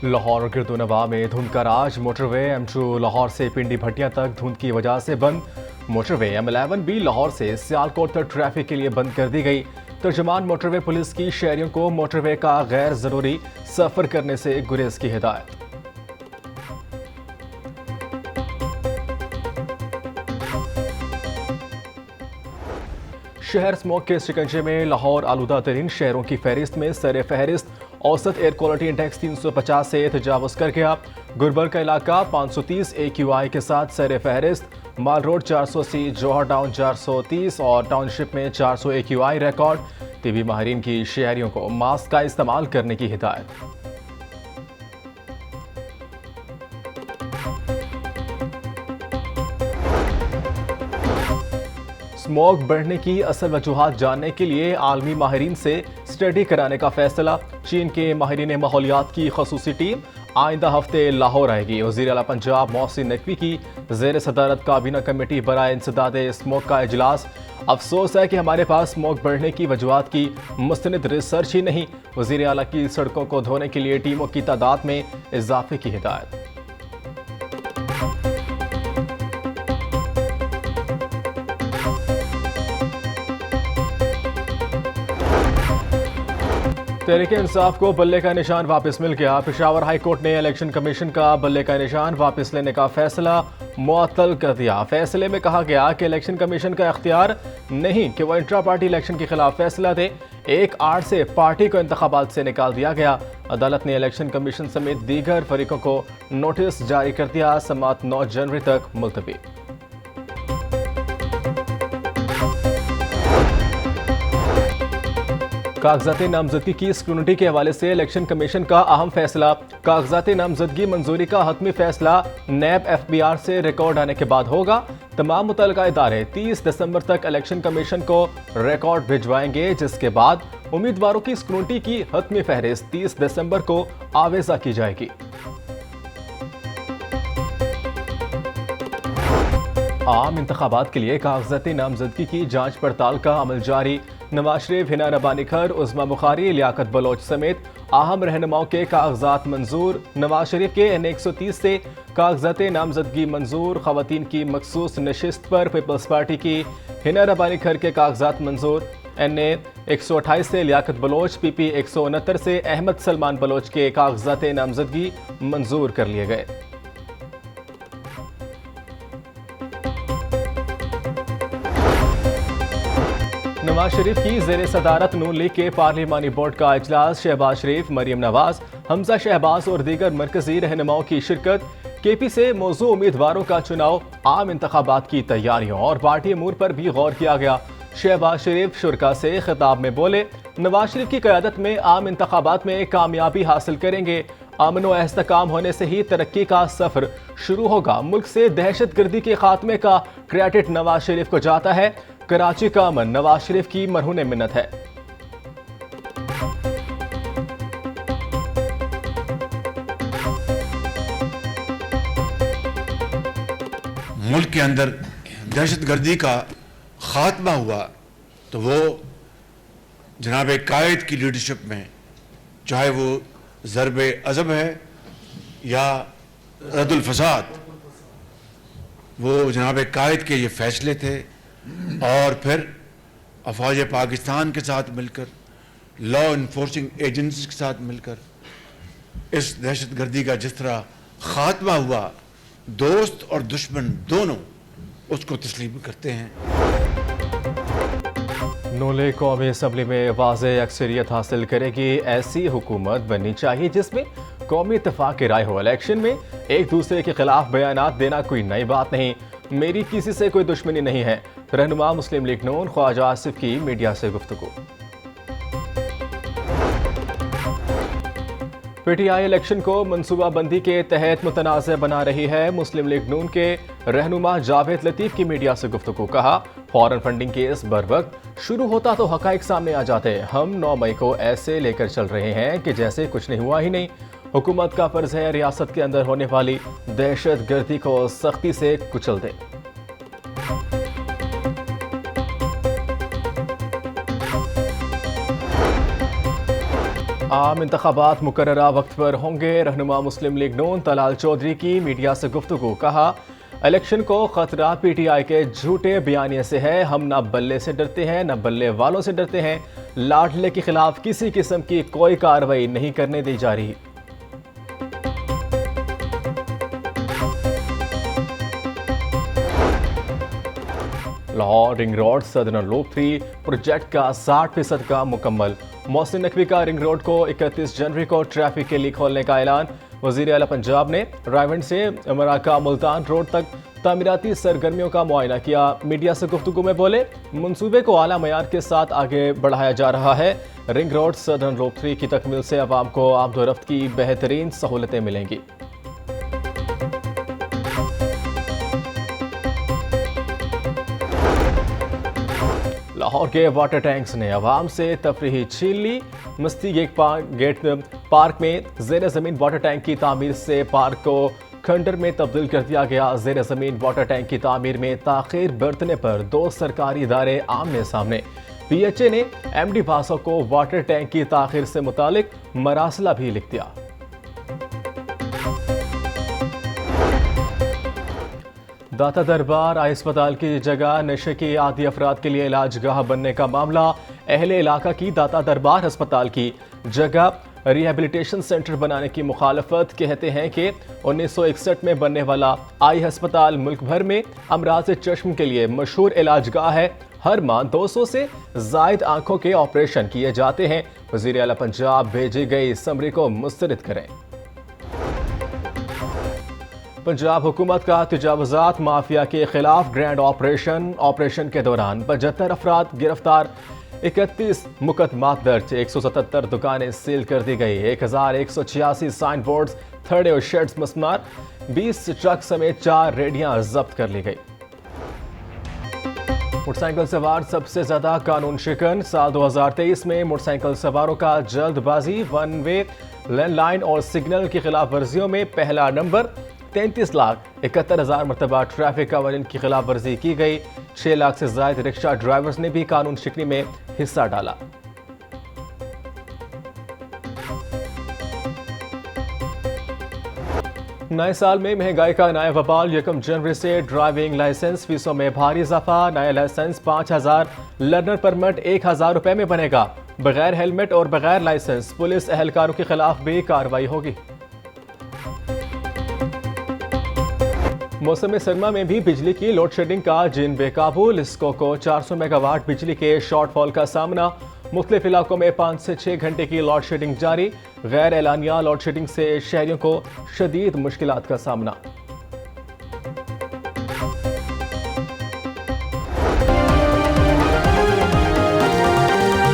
लाहौर गिरदोनवा में धुंध का राज। मोटरवे M2 लाहौर से पिंडी भटिया तक धुंध की वजह से बंद। मोटरवे M11B लाहौर से सियालकोट तक ट्रैफिक के लिए बंद कर दी गई। तर्जुमान मोटरवे पुलिस की शहरियों को मोटरवे का गैर जरूरी सफर करने से गुरेज की हिदायत। शहर स्मोक के शिकंजे में लाहौर आलूदा तरीन शहरों की फहरिस्त में सर फहरिस्त। औसत एयर क्वालिटी इंडेक्स 350 से तजावज़ कर गया। गुरबल का इलाका 530 AQI के साथ सर फहरिस्त। माल रोड 480, जौहर टाउन 430 और टाउनशिप में 400 AQI रिकॉर्ड। टीबी माहिरीन की शहरियों को मास्क का इस्तेमाल करने की हिदायत। स्मोक बढ़ने की असल वजूहात जानने के लिए आलमी माहिरीन से स्टडी कराने का फैसला। चीन के माहिरीन माहौलियात की खसूसी टीम आइंदा हफ्ते लाहौर आएगी। वज़ीर आला पंजाब मोहसिन नकवी की ज़ेर सदारत काबीना कमेटी बराए इंसदाद स्मोक का इजलास। अफसोस है कि हमारे पास स्मोक बढ़ने की वजूहात की मुस्तनिद रिसर्च ही नहीं। वज़ीर आला की सड़कों को धोने के लिए टीमों की तादाद में इजाफे की हिदायत। तहरीक इंसाफ को बल्ले का निशान वापस मिल गया। पेशावर हाई कोर्ट ने इलेक्शन कमीशन का बल्ले का निशान वापस लेने का फैसला मुअत्तल कर दिया। फैसले में कहा गया कि इलेक्शन कमीशन का इख्तियार नहीं कि वह इंट्रा पार्टी इलेक्शन के खिलाफ फैसला दे। 1/8 से पार्टी को इंतखाबात से निकाल दिया गया। अदालत ने इलेक्शन कमीशन समेत दीगर फरीकों को नोटिस जारी कर दिया। समाअत 9 जनवरी तक मुलतवी। कागजात नामजदगी की स्क्रूनिटी के हवाले से इलेक्शन कमीशन का अहम फैसला। कागजात नामजदगी मंजूरी का हतमी फैसला नैब FBR से रिकॉर्ड आने के बाद होगा। तमाम मुतल्लिका इदारे 30 दिसंबर तक इलेक्शन कमीशन को रिकॉर्ड भिजवाएंगे, जिसके बाद उम्मीदवारों की स्क्रूनिटी की हतमी फहरिस्त 30 दिसंबर को आवेजा की जाएगी। आम इंतखाबात के लिए कागजात नामजदगी की जांच पड़ताल का अमल जारी। नवाज शरीफ, हिना रब्बानी खर, उस्मा बुखारी, लियाकत बलोच समेत अहम रहनुमाओं के कागजात मंजूर। नवाज शरीफ के N 130 से कागजात नामजदगी मंजूर। खवातीन की मखसूस नशिस्त पर पीपल्स पार्टी की हिना रब्बानी खर के कागजात मंजूर। NA 128 से लियाकत बलोच, PP 169 से अहमद सलमान बलोच के कागजात नामजदगी मंजूर कर लिए गए। नवाज शरीफ की ज़ेर सदारत नून लीग के पार्लिमानी बोर्ड का इजलास। शहबाज शरीफ, मरियम नवाज, हमजा शहबाज और दीगर मरकजी रहनुमाओं की शिरकत। KP से मौजू उम्मीदवारों का चुनाव, आम इंतखाबात की तैयारियों और पार्टी अमूर पर भी गौर किया गया। शहबाज शरीफ शुरका से खिताब में बोले, नवाज शरीफ की क़यादत में आम इंतखाबात में कामयाबी हासिल करेंगे। अमन व इस्तेकाम होने से ही तरक्की का सफर शुरू होगा। मुल्क से दहशत गर्दी के खात्मे का क्रेडिट नवाज शरीफ को जाता है। कराची का अमन नवाज शरीफ की मरहून मिन्नत है। मुल्क के अंदर दहशत गर्दी का खात्मा हुआ तो वो जनाब कायद की लीडरशिप में, चाहे वो ज़रबे अज़ब है या रद्दुल फसाद, वो जनाब कायद के ये फैसले थे। और फिर अफवाज पाकिस्तान के साथ मिलकर, लॉ इन्फोर्सिंग एजेंसीज के साथ मिलकर इस दहशत गर्दी का जिस तरह खात्मा हुआ, दोस्त और दुश्मन दोनों उसको तस्लीम करते हैं। नून लीग कौमी असम्बली में वाज़ेह अक्सरियत हासिल करेगी। ऐसी हुकूमत बननी चाहिए जिसमें कौमी इत्तेफाक की राय हो। इलेक्शन में एक दूसरे के खिलाफ बयानात देना कोई नई बात नहीं। मेरी किसी से कोई दुश्मनी नहीं है। रहनुमा मुस्लिम लीग नून ख्वाजा आसिफ की मीडिया से गुफ्तगू। PTI इलेक्शन को मनसूबाबंदी के तहत मुतनाज़ बना रही है। मुस्लिम लीग नून के रहनुमा जावेद लतीफ़ की मीडिया से गुफ्तगू। कहा, फॉरेन फंडिंग केस बर वक्त शुरू होता तो हक़ाइक़ सामने आ जाते। हम 9 मई को ऐसे लेकर चल रहे हैं कि जैसे कुछ नहीं हुआ ही नहीं। हुकूमत का फर्ज है रियासत के अंदर होने वाली दहशत गर्दी को सख्ती से कुचल दे। आम इंतखाबात मुकर्ररा वक्त पर होंगे। रहनुमा मुस्लिम लीग नून तलाल चौधरी की मीडिया से गुफ्तगू। कहा, इलेक्शन को खतरा पीटीआई के झूठे बयानिए से है। हम न बल्ले से डरते हैं न बल्ले वालों से डरते हैं। लाडले के खिलाफ किसी किस्म की कोई कार्रवाई नहीं करने दी जा रही। Lahore ring road southern loop 3 project का 60% का मुकम्मल। मोहसिन नकवी का रिंग रोड को 31 जनवरी को ट्रैफिक के लिए खोलने का ऐलान। वजीर आला पंजाब ने रायवंड से मराका मुल्तान रोड तक तामीराती सरगर्मियों का मुआयना किया। मीडिया से गुफ्तगू में बोले, मंसूबे को आला मयार के साथ आगे बढ़ाया जा रहा है। रिंग रोड सदर्न लूप 3 की तकमील से अवाम को आमदोरफ्त की बेहतरीन सहूलतें मिलेंगी। लाहौर के वाटर टैंक्स ने अवाम से तफरीही छीन ली। मस्ती गेट पार्क में ज़ेर ज़मीन वाटर टैंक की तामीर से पार्क को खंडर में तब्दील कर दिया गया। ज़ेर ज़मीन वाटर टैंक की तामीर में ताख़ीर बरतने पर 2 सरकारी इदारे आमने सामने। PHA ने MD भासो को वाटर टैंक की ताख़ीर से मुतालिक मरासला भी लिख दिया। दाता दरबार आई अस्पताल की जगह नशे की आदी अफराद के लिए इलाज गाह बनने का मामला। अहले इलाका की दाता दरबार अस्पताल की जगह रिहेबिलिटेशन सेंटर बनाने की मुखालफत। कहते हैं कि 1961 में बनने वाला आई अस्पताल मुल्क भर में अमराज चश्म के लिए मशहूर इलाज गाह है। हर माह 200 से जायद आंखों के ऑपरेशन किए जाते हैं। वजीर आला पंजाब भेजी गई समरी को मुस्तरद करें। पंजाब हुकूमत का तजावुज़ात माफिया के खिलाफ ग्रैंड ऑपरेशन के दौरान 75 अफराद गिरफ्तार। 31 मुकदमात दर्ज। 177 दुकानें सील कर दी गई। 1186 साइन बोर्ड्स, थर्डे और शेड्स मस्मार। 20 ट्रक समेत 4 रेडियां जब्त कर ली गई। मोटरसाइकिल सवार सबसे ज्यादा कानून शिकन। साल 2023 में मोटरसाइकिल सवारों का जल्दबाजी, वन वे, लैंडलाइन और सिग्नल की खिलाफ वर्जियों में पहला नंबर। 33,71,000 मरतबा ट्रैफिक कानून की खिलाफ वर्जी की गई। 6 लाख से ज्यादा रिक्शा ड्राइवर्स ने भी कानून शिकनी में हिस्सा डाला। नए साल में महंगाई का नया वबाल। 1 जनवरी से ड्राइविंग लाइसेंस फीसों में भारी इजाफा। नया लाइसेंस 5,000, लर्नर परमिट 1,000 रुपए में बनेगा। बगैर हेलमेट और बगैर लाइसेंस पुलिस एहलकारों के खिलाफ भी कार्रवाई होगी। मौसम सरमा में भी बिजली की लोड शेडिंग का जिन बेकाबू। लिस्को को 400 मेगावाट बिजली के शॉर्टफॉल का सामना। मुख्तलिफ इलाकों में 5 से 6 घंटे की लोड शेडिंग जारी। गैर एलानिया लोड शेडिंग से शहरियों को शदीद मुश्किलात का सामना।